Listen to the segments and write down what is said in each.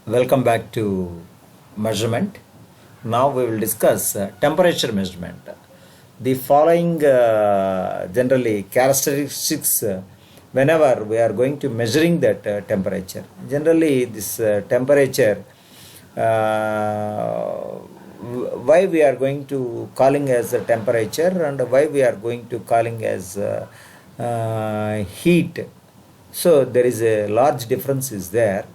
Welcome back to measurement. Now we will discuss temperature measurement. The following generally characteristics whenever we are going to measuring that temperature. Generally this temperature why we are going to calling as a temperature and why we are going to calling as heat. So there is a large difference is there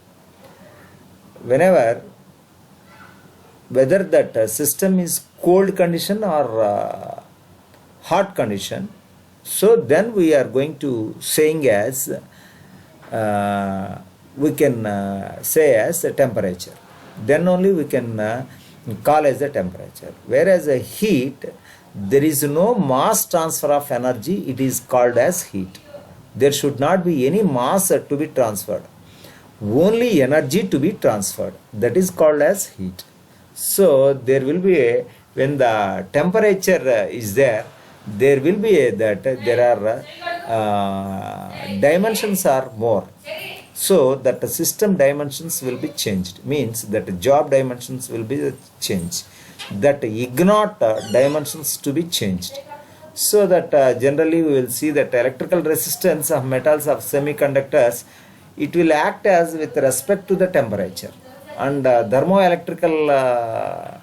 whenever whether that system is cold condition or hot condition, so then we are going to saying as we can say as a temperature, then only we can call as a temperature. Whereas a heat, there is no mass transfer of energy, it is called as heat. There should not be any mass to be transferred, only energy to be transferred, that is called as heat. So there will be a, when the temperature is there will be a, that there are dimensions are more, so that the system dimensions will be changed, means that the job dimensions will be changed, that ignore dimensions to be changed. So that generally we will see that electrical resistance of metals of semiconductors, it will act as with respect to the temperature, and thermoelectrical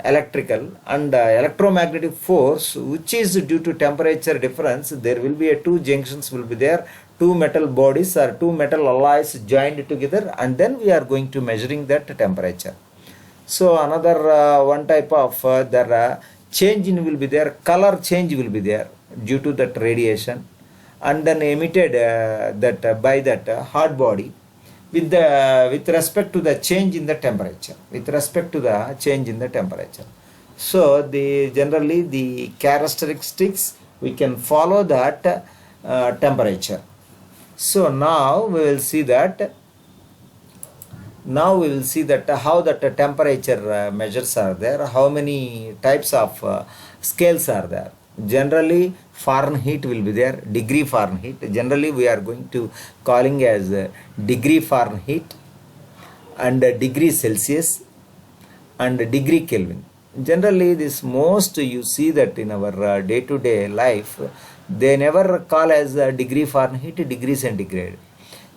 electrical and electromagnetic force, which is due to temperature difference, there will be a two junctions will be there, two metal bodies or two metal alloys joined together, and then we are going to measuring that temperature. So another one type of the change in will be there, color change will be there due to that radiation, and then emitted that by that hot body with respect to the change in the temperature, with respect to the change in the temperature. So the generally the characteristics we can follow that temperature. So now we will see that how that temperature measures are there, how many types of scales are there. Generally Fahrenheit will be there, degree Fahrenheit, generally we are going to calling as degree Fahrenheit, and degree Celsius and degree Kelvin. Generally this most you see that in our day-to-day life, they never call as degree Fahrenheit, degree centigrade.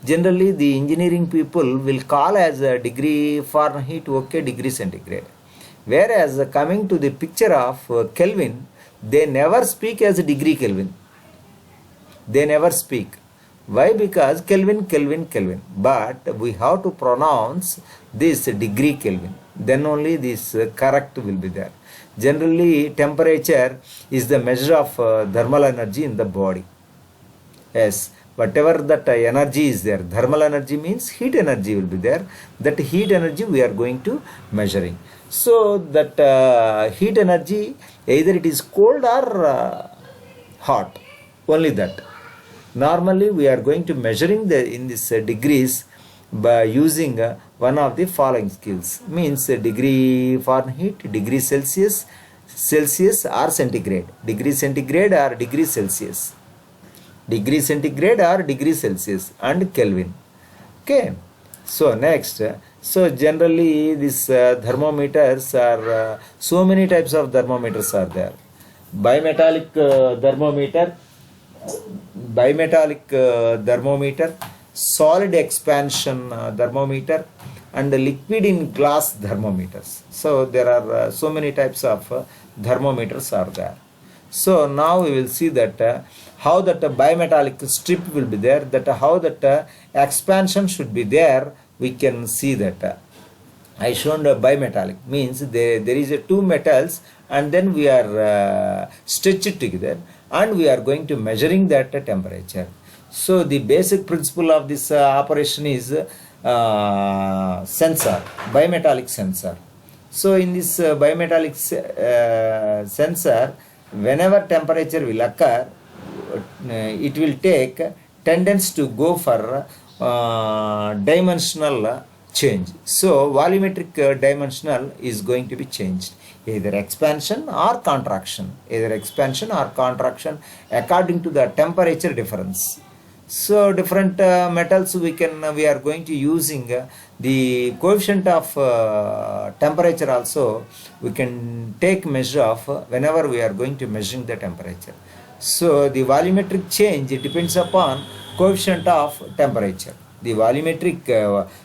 Generally the engineering people will call as degree Fahrenheit, okay, degree centigrade. Whereas coming to the picture of Kelvin, they never speak as a degree Kelvin. They never speak. Why? Because Kelvin, Kelvin, Kelvin. But we have to pronounce this degree Kelvin. Then only this correct will be there. Generally, temperature is the measure of thermal energy in the body. Yes, whatever that energy is there, thermal energy means heat energy will be there. That heat energy we are going to measuring. So that heat energy, either it is cold or hot, only that. Normally we are going to measuring the in this degrees by using one of the following skills, means degree Fahrenheit, degree Celsius, Celsius or centigrade, degree centigrade or degree Celsius, degree centigrade or degree Celsius, and Kelvin. Okay. So next, so generally this thermometers are so many types of thermometers are there. Bimetallic thermometer, solid expansion thermometer, and liquid in glass thermometers. So there are so many types of thermometers are there. So now we will see that how that bimetallic strip will be there, that how that expansion should be there. We can see that I shown bimetallic means there is a two metals, and then we are stitched together, and we are going to measuring that temperature. So the basic principle of this operation is sensor, bimetallic sensor. So in this bimetallic sensor, whenever temperature will occur, it will take tendency to go for dimensional change. So volumetric dimensional is going to be changed, either expansion or contraction, according to the temperature difference. So different metals we are going to using the coefficient of temperature also we can take measure of whenever we are going to measuring the temperature. So the volumetric change, it depends upon coefficient of temperature. The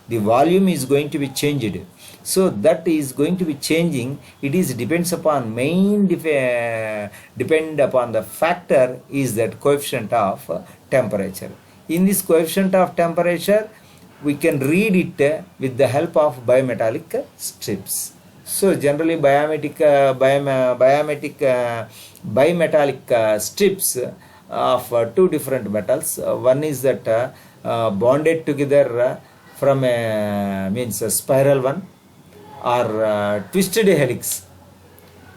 the volume is going to be changed. So that is going to be changing. It is depends upon depend upon the factor is that coefficient of temperature. In this coefficient of temperature, we can read it with the help of bimetallic strips. So generally bimetallic strips of two different metals. One is that bonded together from means a spiral one or twisted helix.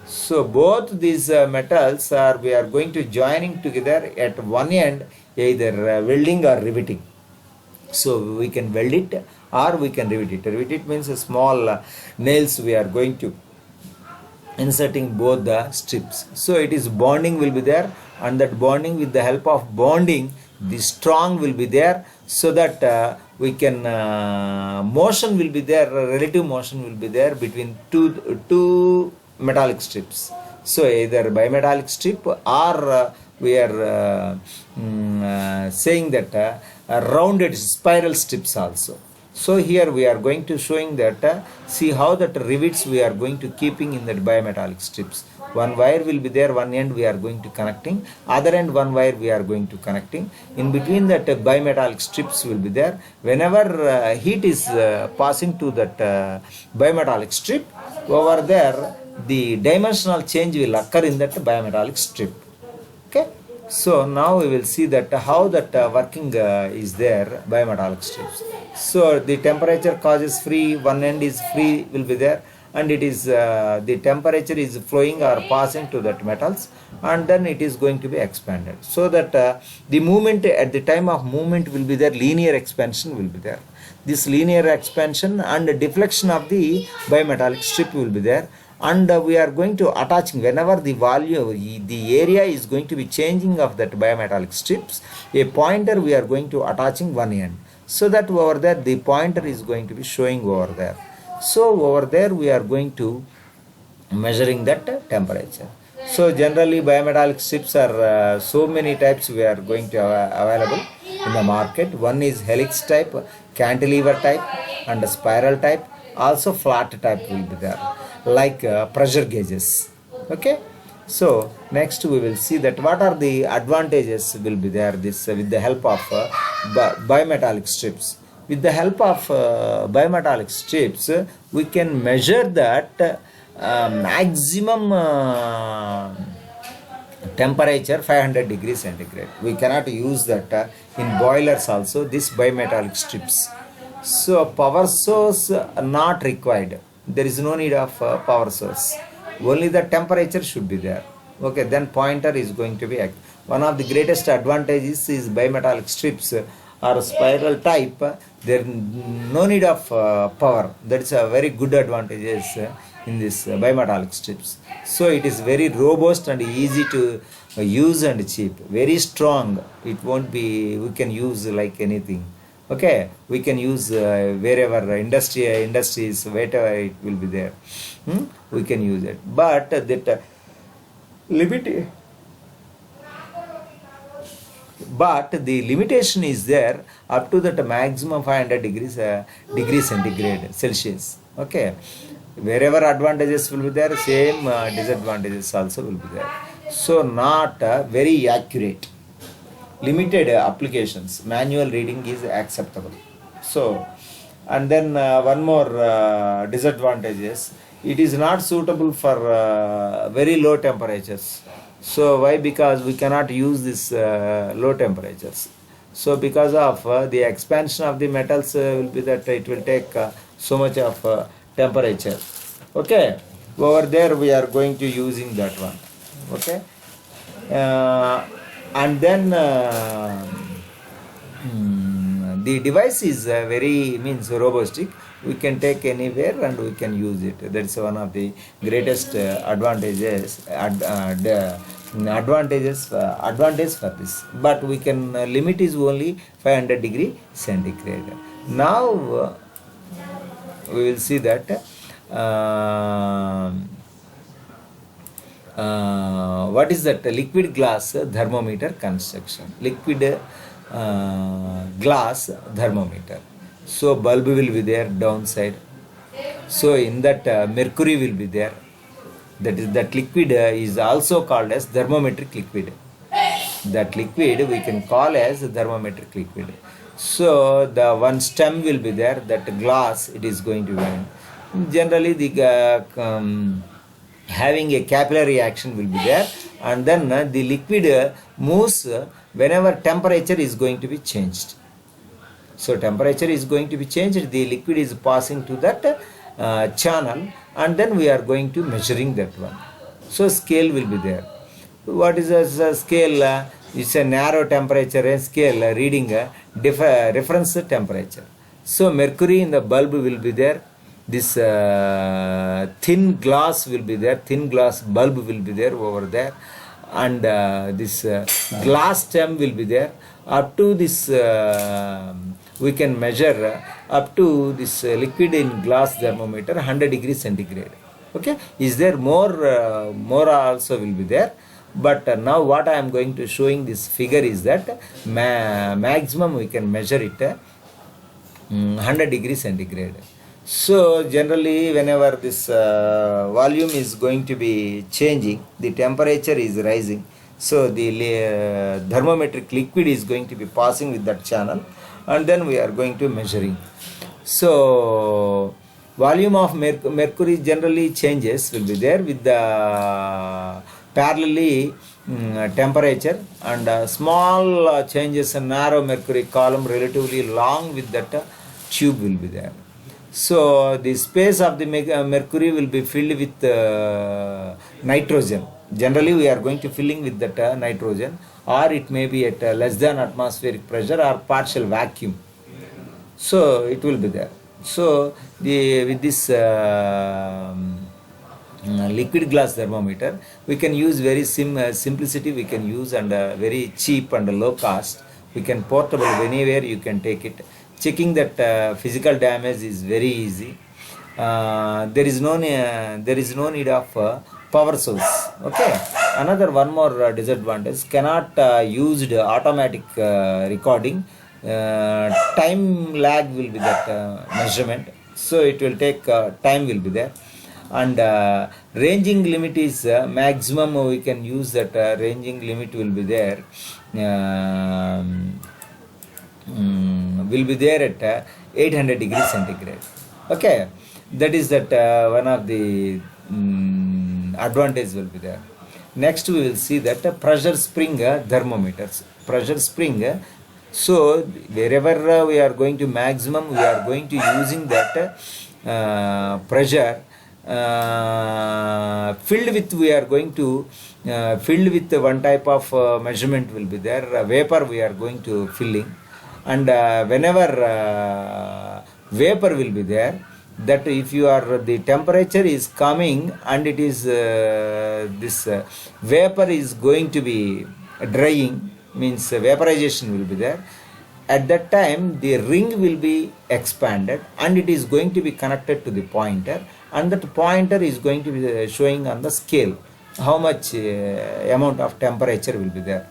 So both these metals we are going to joining together at one end, either welding or riveting. So we can weld it or we can rivet it. Rivet it means a small nails we are going to inserting both the strips. So it is bonding will be there, and that bonding, with the help of bonding, the strong will be there, so that we can motion will be there, relative motion will be there between two metallic strips. So either bimetallic strip or we are saying that rounded spiral strips also. So here we are going to showing that see how that rivets we are going to keeping in that bimetallic strips. One wire will be there, one end we are going to connecting, other end one wire we are going to connecting. In between that bimetallic strips will be there. Whenever heat is passing to that bimetallic strip, over there the dimensional change will occur in that bimetallic strip. Okay. So now we will see that how that working is there bimetallic strips. So the temperature causes free, one end is free will be there, and it is the temperature is flowing or passing to that metals, and then it is going to be expanded, so that the movement at the time of movement will be there, linear expansion will be there. This linear expansion and deflection of the bimetallic strip will be there, and we are going to attaching whenever the the area is going to be changing of that bimetallic strips, a pointer we are going to attaching one end, so that over there the pointer is going to be showing over there. So over there we are going to measuring that temperature. So generally bimetallic strips are so many types we are going to available in the market. One is helix type, cantilever type, and spiral type. Also flat type will be there, like pressure gauges. Okay. So next we will see that what are the advantages will be there this with the help of bimetallic strips. With the help of bimetallic strips, we can measure that maximum temperature 500 degrees centigrade. We cannot use that in boilers also, this bimetallic strips. So power source not required. There is no need of power source. Only the temperature should be there. Okay, then pointer is going to be one of the greatest advantages is bimetallic strips or spiral type. There no need of power. That is a very good advantages in this bimetallic strips. So it is very robust and easy to use and cheap. Very strong. It won't be. We can use like anything. Okay, we can use wherever industries, wherever it will be there. We can use it. But that limit. But the limitation is there up to that maximum 500 degrees centigrade Celsius. Okay, wherever advantages will be there, same disadvantages also will be there. So not very accurate. Limited applications, manual reading is acceptable. So, and then one more disadvantages, it is not suitable for very low temperatures. So why? Because we cannot use this low temperatures. So because of the expansion of the metals will be that it will take so much of temperature. Okay, over there we are going to using that one. Okay, and then the device is very robustic. We can take anywhere and we can use it. That's one of the greatest advantages, advantage for this, but we can limit is only 500 degree centigrade. Now we will see that what is that liquid glass thermometer construction. Liquid glass thermometer. So bulb will be there downside. So in that mercury will be there. That liquid is also called as thermometric liquid. That liquid we can call as thermometric liquid. So the one stem will be there, that glass it is going to be. Generally the having a capillary action will be there, and then the liquid moves whenever temperature is going to be changed. So temperature is going to be changed, the liquid is passing to that channel, and then we are going to measuring that one. So scale will be there. What is a scale? It's a narrow temperature scale reading reference temperature. So mercury in the bulb will be there. This thin glass will be there. Thin glass bulb will be there over there, and this glass stem will be there. Up to this we can measure up to this liquid in glass thermometer 100 degrees centigrade. Okay, is there more also will be there, but now what I am going to showing this figure is that maximum we can measure it 100 degrees centigrade. So generally whenever this volume is going to be changing, the temperature is rising, so the thermometric liquid is going to be passing with that channel, and then we are going to measuring. So volume of mercury generally changes will be there with the parallelly temperature, and small changes in narrow mercury column relatively long with that tube will be there. So the space of the mercury will be filled with nitrogen. Generally we are going to filling with that nitrogen, or it may be at less than atmospheric pressure or partial vacuum. So it will be there. So with this liquid glass thermometer we can use very simplicity we can use, and very cheap and low cost. We can portable anywhere you can take it. Checking that physical damage is very easy. There is no need of power source. Okay, another one more disadvantage, cannot used automatic recording. Time lag will be that measurement, so it will take time will be there, and ranging limit is maximum we can use that ranging limit will be there will be there at 800 degrees centigrade. Okay, that is that one of the advantage will be there. Next we will see that pressure spring thermometers. Pressure spring, so wherever we are going to maximum we are going to using that pressure filled with, we are going to filled with one type of measurement will be there, vapor we are going to filling, and whenever vapor will be there, that if you are the temperature is coming and it is this vapor is going to be drying, means vaporization will be there. At that time the ring will be expanded and it is going to be connected to the pointer, and that pointer is going to be showing on the scale how much amount of temperature will be there.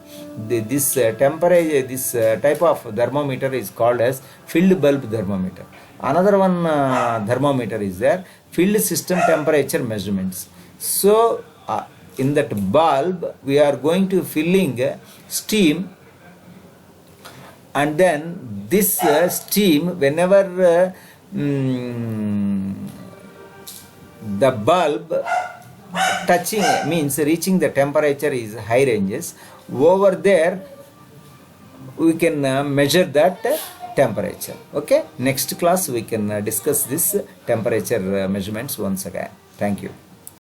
This temperature, this type of thermometer is called as filled bulb thermometer. Another one thermometer is there, filled system temperature measurements. So in that bulb we are going to filling steam, and then this steam whenever the bulb touching means reaching the temperature is high ranges, over there we can measure that temperature. Okay, next class we can discuss this temperature measurements once again. Thank you.